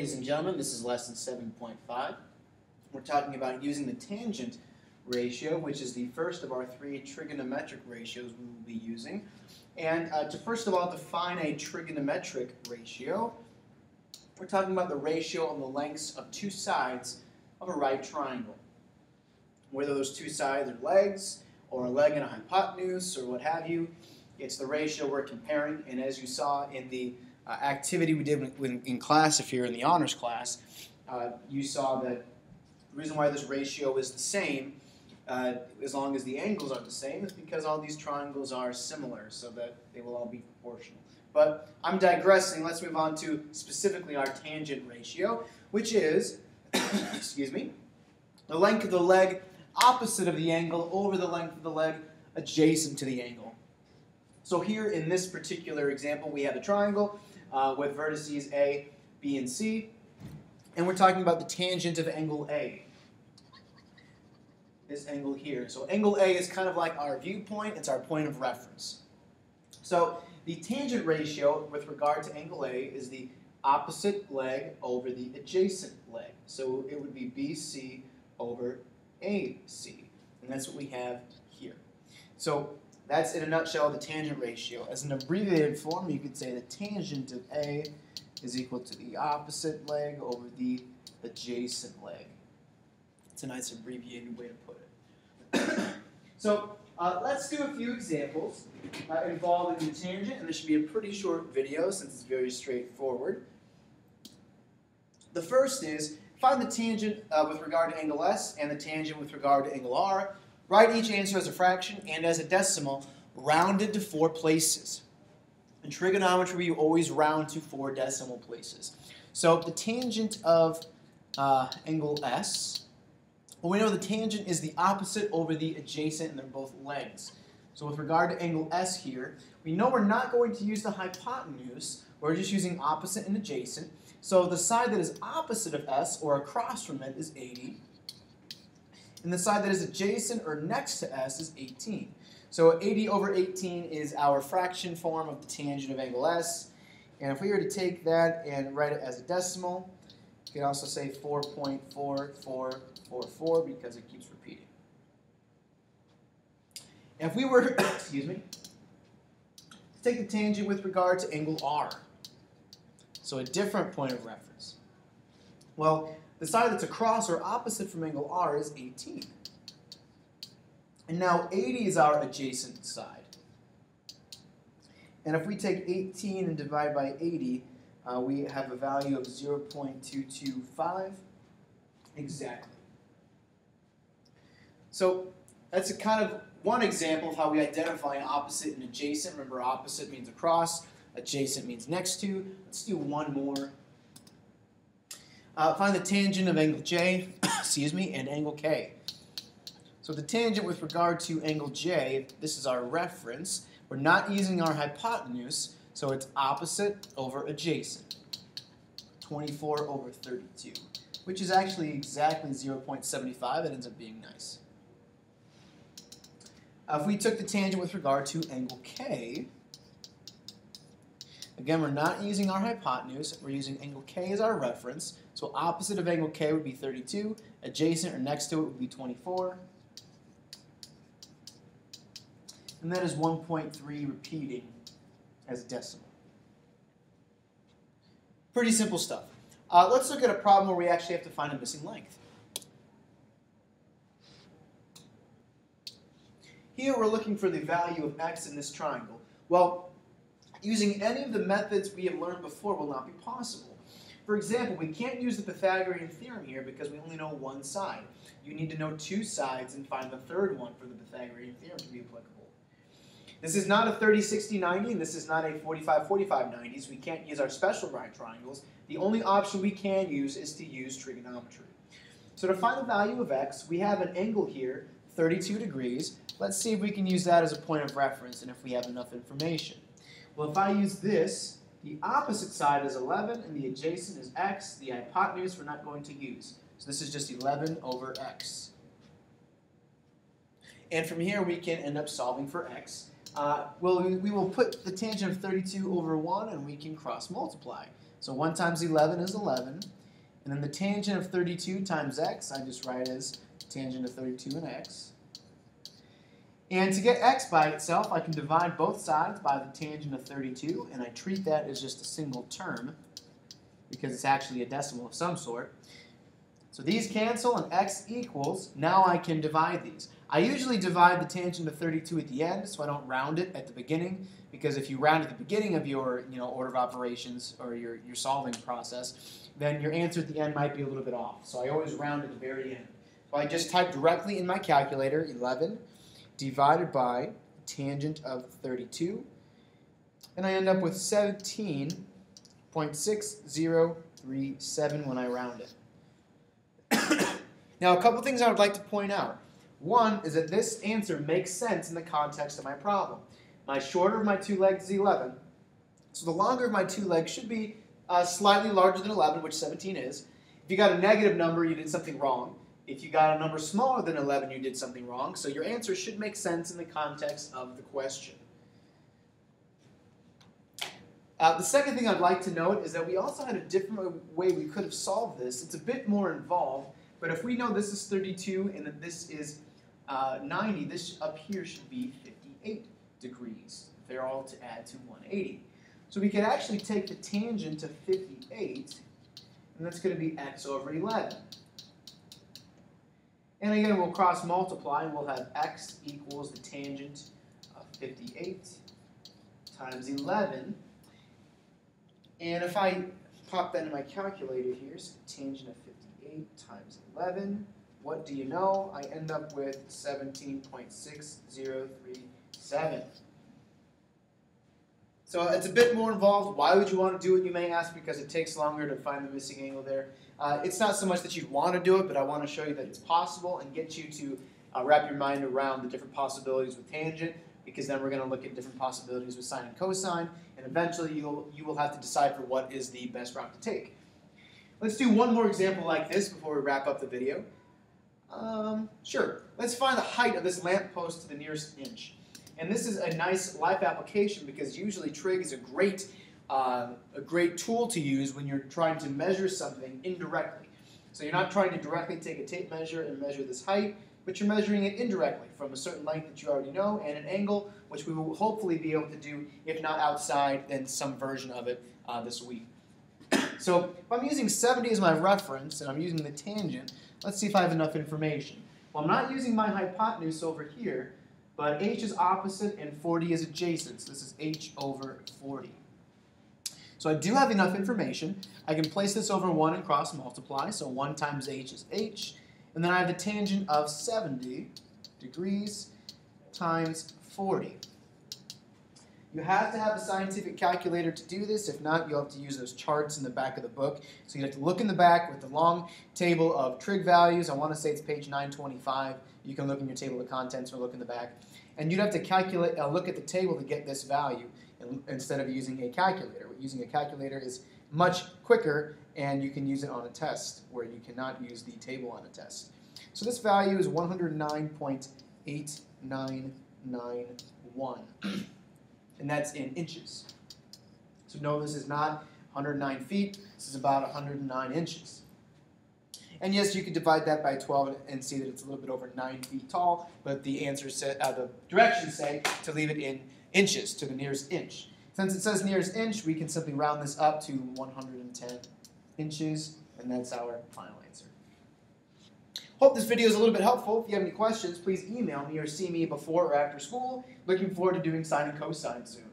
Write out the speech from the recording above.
ladies and gentlemen, this is lesson 7.5. We're talking about using the tangent ratio, which is the first of our three trigonometric ratios we will be using. And to first of all define a trigonometric ratio, we're talking about the ratio of the lengths of two sides of a right triangle. Whether those two sides are legs, or a leg and a hypotenuse, or what have you, it's the ratio we're comparing. And as you saw in the activity we did in class, if you're in the honors class, you saw that the reason why this ratio is the same, as long as the angles are the same, is because all these triangles are similar, so that they will all be proportional. But I'm digressing. Let's move on to specifically our tangent ratio, which is, excuse me, the length of the leg opposite of the angle over the length of the leg adjacent to the angle. So here in this particular example, we have a triangle with vertices A, B, and C, and we're talking about the tangent of angle A. This angle here. So angle A is kind of like our viewpoint. It's our point of reference. So the tangent ratio with regard to angle A is the opposite leg over the adjacent leg. So it would be BC over AC. And that's what we have here. So that's in a nutshell the tangent ratio. As an abbreviated form, you could say the tangent of A is equal to the opposite leg over the adjacent leg. It's a nice abbreviated way to put it. So let's do a few examples involving the tangent, and this should be a pretty short video since it's very straightforward. The first is find the tangent with regard to angle S and the tangent with regard to angle R. Write each answer as a fraction and as a decimal, rounded to 4 places. In trigonometry, you always round to 4 decimal places. So the tangent of angle S, well, we know the tangent is the opposite over the adjacent, and they're both legs. So with regard to angle S here, we know we're not going to use the hypotenuse. We're just using opposite and adjacent. So the side that is opposite of S, or across from it, is 80. And the side that is adjacent or next to S is 18. So 80 over 18 is our fraction form of the tangent of angle S. And if we were to take that and write it as a decimal, you can also say 4.4444 because it keeps repeating. And if we were, excuse me, to take the tangent with regard to angle R, so a different point of reference. Well, the side that's across or opposite from angle R is 18. And now 80 is our adjacent side. And if we take 18 and divide by 80, we have a value of 0.225 exactly. So that's a kind of one example of how we identify opposite and adjacent. Remember, opposite means across, adjacent means next to. Let's do one more. Find the tangent of angle J, excuse me, and angle K. So the tangent with regard to angle J, this is our reference. We're not using our hypotenuse, so it's opposite over adjacent. 24 over 32, which is actually exactly 0.75. It ends up being nice. If we took the tangent with regard to angle K, again, we're not using our hypotenuse. We're using angle K as our reference. So opposite of angle K would be 32. Adjacent or next to it would be 24. And that is 1.3 repeating as decimal. Pretty simple stuff. Let's look at a problem where we actually have to find a missing length. Here we're looking for the value of x in this triangle. Well, using any of the methods we have learned before will not be possible. For example, we can't use the Pythagorean theorem here because we only know one side. You need to know 2 sides and find the third one for the Pythagorean theorem to be applicable. This is not a 30-60-90, and this is not a 45-45-90s. We can't use our special right triangles. The only option we can use is to use trigonometry. So to find the value of x, we have an angle here, 32 degrees. Let's see if we can use that as a point of reference and if we have enough information. Well, if I use this, the opposite side is 11 and the adjacent is x. The hypotenuse we're not going to use. So this is just 11 over x. And from here we can end up solving for x. We will put the tangent of 32 over 1 and we can cross multiply. So 1 times 11 is 11. And then the tangent of 32 times x, I just write as tangent of 32 and x. And to get x by itself, I can divide both sides by the tangent of 32, and I treat that as just a single term because it's actually a decimal of some sort. So these cancel and x equals, now I can divide these. I usually divide the tangent of 32 at the end, so I don't round it at the beginning, because if you round at the beginning of your order of operations or your solving process, then your answer at the end might be a little bit off. So I always round at the very end. So I just type directly in my calculator 11 divided by tangent of 32, and I end up with 17.6037 when I round it. Now, a couple things I would like to point out. One is that this answer makes sense in the context of my problem. My shorter of my two legs is 11, so the longer of my two legs should be slightly larger than 11, which 17 is. If you got a negative number, you did something wrong. If you got a number smaller than 11, you did something wrong. So your answer should make sense in the context of the question. The second thing I'd like to note is that we also had a different way we could have solved this. It's a bit more involved, but if we know this is 32 and that this is 90, this up here should be 58 degrees. They're all to add to 180. So we could actually take the tangent of 58, and that's going to be x over 11. And again, we'll cross multiply, and we'll have x equals the tangent of 58 times 11. And if I pop that in my calculator here, so tangent of 58 times 11, what do you know? I end up with 17.6037. So it's a bit more involved. Why would you want to do it, you may ask? Because it takes longer to find the missing angle there. It's not so much that you'd want to do it, but I want to show you that it's possible and get you to wrap your mind around the different possibilities with tangent, because then we're going to look at different possibilities with sine and cosine, and eventually you will have to decide for what is the best route to take. Let's do one more example like this before we wrap up the video. Sure. Let's find the height of this lamppost to the nearest inch. And this is a nice life application because usually trig is a great tool to use when you're trying to measure something indirectly. So you're not trying to directly take a tape measure and measure this height, but you're measuring it indirectly from a certain length that you already know and an angle, which we will hopefully be able to do, if not outside, then some version of it this week. So if I'm using 70 as my reference and I'm using the tangent, let's see if I have enough information. Well, I'm not using my hypotenuse over here, but h is opposite and 40 is adjacent, so this is h over 40. So I do have enough information. I can place this over 1 and cross multiply, so 1 times h is h, and then I have the tangent of 70 degrees times 40. You have to have a scientific calculator to do this. If not, you'll have to use those charts in the back of the book. So you have to look in the back with the long table of trig values. I want to say it's page 925. You can look in your table of contents or look in the back. And you'd have to calculate, look at the table to get this value instead of using a calculator. Using a calculator is much quicker, and you can use it on a test where you cannot use the table on a test. So this value is 109.8991. And that's in inches. So no, this is not 109 feet. This is about 109 inches. And yes, you could divide that by 12 and see that it's a little bit over 9 feet tall, but the answers say, the directions say to leave it in inches, to the nearest inch. Since it says nearest inch, we can simply round this up to 110 inches, and that's our final answer. Hope this video is a little bit helpful. If you have any questions, please email me or see me before or after school. Looking forward to doing sine and cosine soon.